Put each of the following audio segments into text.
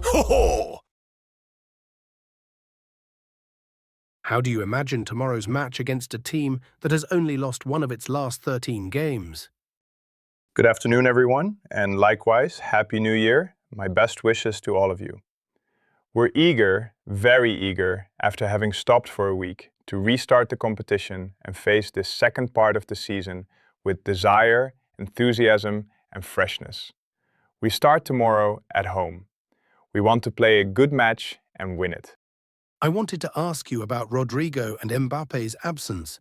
Ho ho! How do you imagine tomorrow's match against a team that has only lost one of its last 13 games? Good afternoon, everyone, and likewise, Happy New Year. My best wishes to all of you. We're eager, very eager, after having stopped for a week, to restart the competition and face this second part of the season with desire, enthusiasm, and freshness. We start tomorrow at home. We want to play a good match and win it. I wanted to ask you about Rodrygo and Mbappe's absence.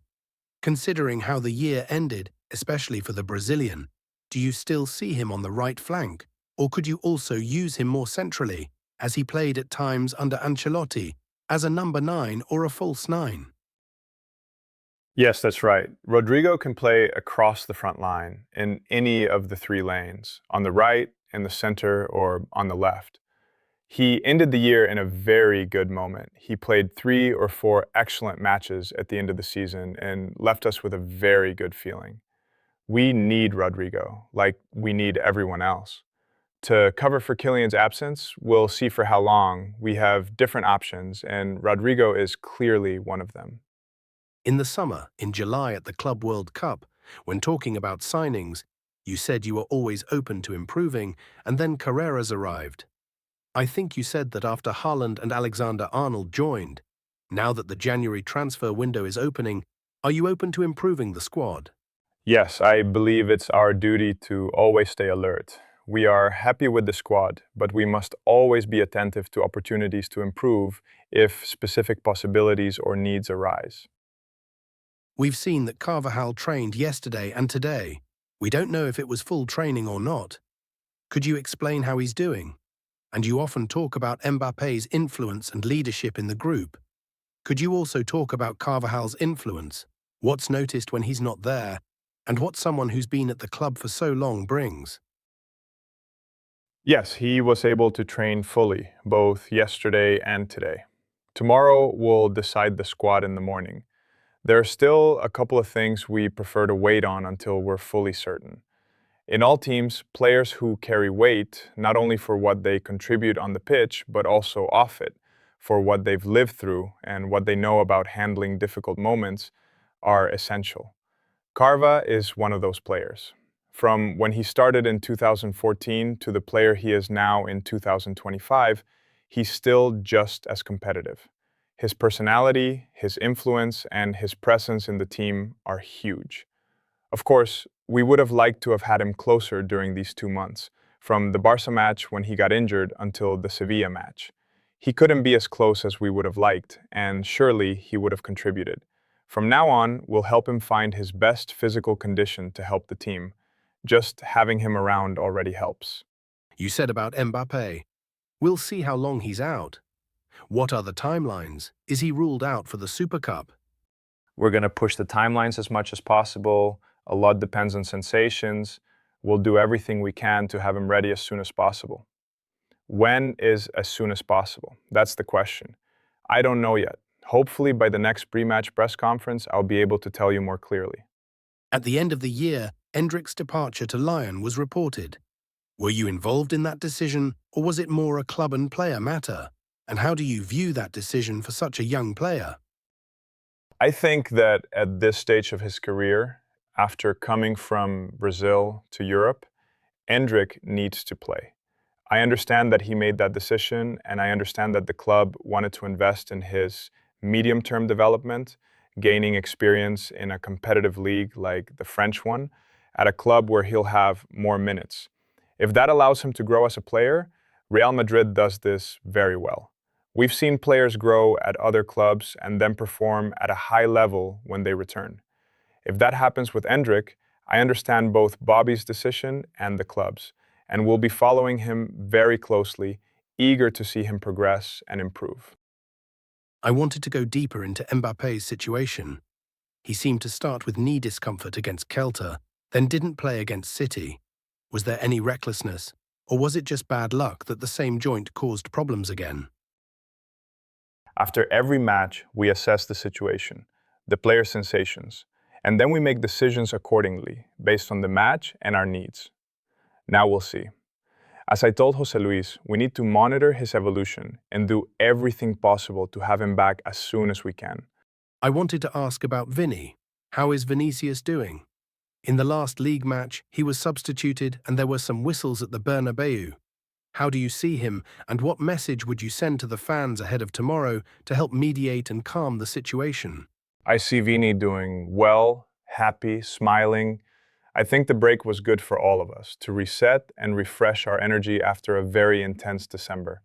Considering how the year ended, especially for the Brazilian, do you still see him on the right flank? Or could you also use him more centrally, as he played at times under Ancelotti, as a number 9 or a false 9? Yes, that's right. Rodrygo can play across the front line in any of the three lanes, on the right, in the center, or on the left. He ended the year in a very good moment. He played 3 or 4 excellent matches at the end of the season and left us with a very good feeling. We need Rodrygo, like we need everyone else. To cover for Kylian's absence, we'll see for how long. We have different options, and Rodrygo is clearly one of them. In the summer, in July at the Club World Cup, when talking about signings, you said you were always open to improving, and then Carreras arrived. I think you said that after Haaland and Alexander-Arnold joined, now that the January transfer window is opening, are you open to improving the squad? Yes, I believe it's our duty to always stay alert. We are happy with the squad, but we must always be attentive to opportunities to improve if specific possibilities or needs arise. We've seen that Carvajal trained yesterday and today. We don't know if it was full training or not. Could you explain how he's doing? And you often talk about Mbappe's influence and leadership in the group. Could you also talk about Carvajal's influence? What's noticed when he's not there, and what someone who's been at the club for so long brings? Yes, he was able to train fully, both yesterday and today. Tomorrow we'll decide the squad in the morning. There are still a couple of things we prefer to wait on until we're fully certain. In all teams, players who carry weight, not only for what they contribute on the pitch, but also off it, for what they've lived through and what they know about handling difficult moments, are essential. Carva is one of those players. From when he started in 2014 to the player he is now in 2025, he's still just as competitive. His personality, his influence, and his presence in the team are huge. Of course, we would have liked to have had him closer during these 2 months, from the Barca match when he got injured until the Sevilla match. He couldn't be as close as we would have liked, and surely he would have contributed. From now on, we'll help him find his best physical condition to help the team. Just having him around already helps. You said about Mbappe. We'll see how long he's out. What are the timelines? Is he ruled out for the Super Cup? We're going to push the timelines as much as possible. A lot depends on sensations. We'll do everything we can to have him ready as soon as possible. When is as soon as possible? That's the question. I don't know yet. Hopefully by the next pre-match press conference, I'll be able to tell you more clearly. At the end of the year, Endrick's departure to Lyon was reported. Were you involved in that decision, or was it more a club and player matter? And how do you view that decision for such a young player? I think that at this stage of his career, after coming from Brazil to Europe, Endrick needs to play. I understand that he made that decision, and I understand that the club wanted to invest in his medium-term development, gaining experience in a competitive league like the French one, at a club where he'll have more minutes. If that allows him to grow as a player, Real Madrid does this very well. We've seen players grow at other clubs and then perform at a high level when they return. If that happens with Endrick, I understand both Bobby's decision and the club's, and we'll be following him very closely, eager to see him progress and improve. I wanted to go deeper into Mbappe's situation. He seemed to start with knee discomfort against Celta, then didn't play against City. Was there any recklessness, or was it just bad luck that the same joint caused problems again? After every match, we assess the situation, the player's sensations, and then we make decisions accordingly, based on the match and our needs. Now we'll see. As I told Jose Luis, we need to monitor his evolution and do everything possible to have him back as soon as we can. I wanted to ask about Vinny. How is Vinícius doing? In the last league match, he was substituted and there were some whistles at the Bernabéu. How do you see him, and what message would you send to the fans ahead of tomorrow to help mediate and calm the situation? I see Vini doing well, happy, smiling. I think the break was good for all of us to reset and refresh our energy after a very intense December.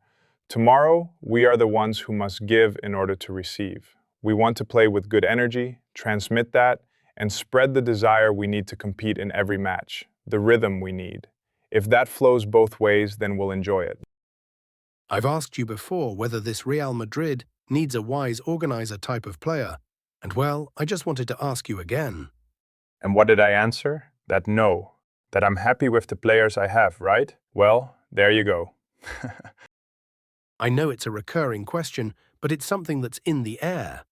Tomorrow, we are the ones who must give in order to receive. We want to play with good energy, transmit that, and spread the desire we need to compete in every match, the rhythm we need. If that flows both ways, then we'll enjoy it. I've asked you before whether this Real Madrid needs a wise organizer type of player, and well, I just wanted to ask you again. And what did I answer? That no. That I'm happy with the players I have, right? Well, there you go. I know it's a recurring question, but it's something that's in the air.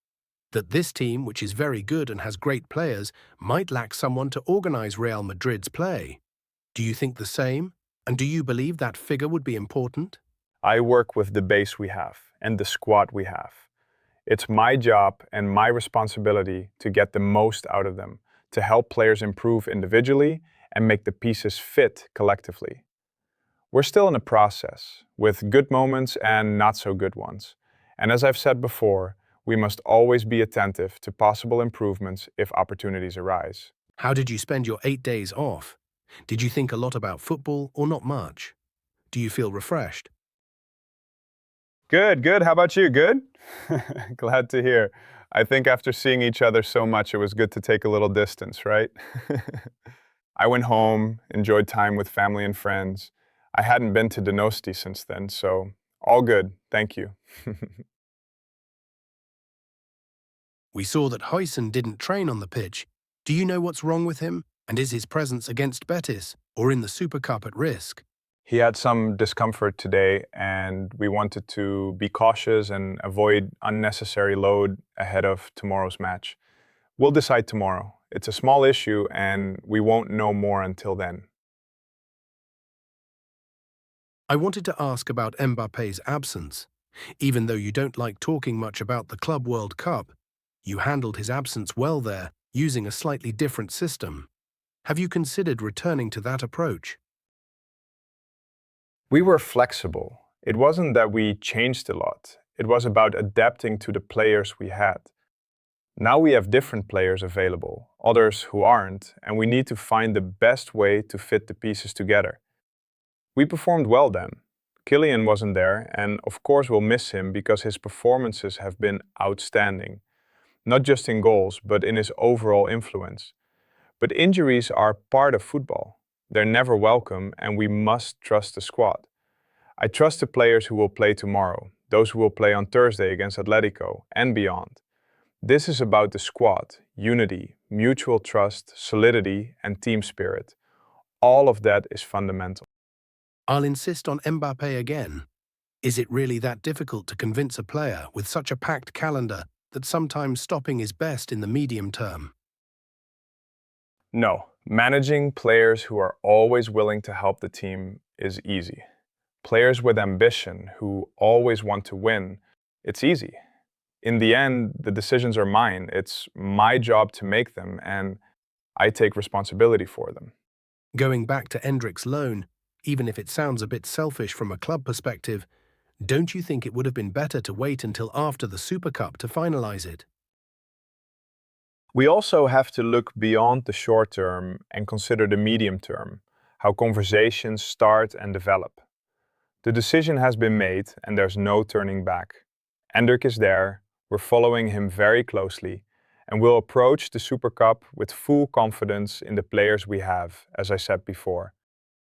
That this team, which is very good and has great players, might lack someone to organize Real Madrid's play. Do you think the same? And do you believe that figure would be important? I work with the base we have and the squad we have. It's my job and my responsibility to get the most out of them, to help players improve individually and make the pieces fit collectively. We're still in a process, with good moments and not so good ones. And as I've said before, we must always be attentive to possible improvements if opportunities arise. How did you spend your 8 days off? Did you think a lot about football or not much? Do you feel refreshed? Good, good. How about you? Good? Glad to hear. I think after seeing each other so much, it was good to take a little distance, right? I went home, enjoyed time with family and friends. I hadn't been to Donosti since then, so all good. Thank you. We saw that Huijsen didn't train on the pitch. Do you know what's wrong with him? And is his presence against Betis or in the Super Cup at risk? He had some discomfort today, and we wanted to be cautious and avoid unnecessary load ahead of tomorrow's match. We'll decide tomorrow. It's a small issue, and we won't know more until then. I wanted to ask about Mbappe's absence. Even though you don't like talking much about the Club World Cup, you handled his absence well there, using a slightly different system. Have you considered returning to that approach? We were flexible. It wasn't that we changed a lot. It was about adapting to the players we had. Now we have different players available, others who aren't, and we need to find the best way to fit the pieces together. We performed well then. Kylian wasn't there, and of course we'll miss him because his performances have been outstanding. Not just in goals, but in his overall influence. But injuries are part of football. They're never welcome, and we must trust the squad. I trust the players who will play tomorrow, those who will play on Thursday against Atletico, and beyond. This is about the squad, unity, mutual trust, solidity, and team spirit. All of that is fundamental. I'll insist on Mbappé again. Is it really that difficult to convince a player with such a packed calendar that sometimes stopping is best in the medium term? No, managing players who are always willing to help the team is easy. Players with ambition who always want to win, it's easy. In the end, the decisions are mine. It's my job to make them, and I take responsibility for them. Going back to Endrick's loan, even if it sounds a bit selfish from a club perspective, don't you think it would have been better to wait until after the Super Cup to finalize it? We also have to look beyond the short term and consider the medium term, how conversations start and develop. The decision has been made and there's no turning back. Endrick is there, we're following him very closely, and we'll approach the Super Cup with full confidence in the players we have, as I said before.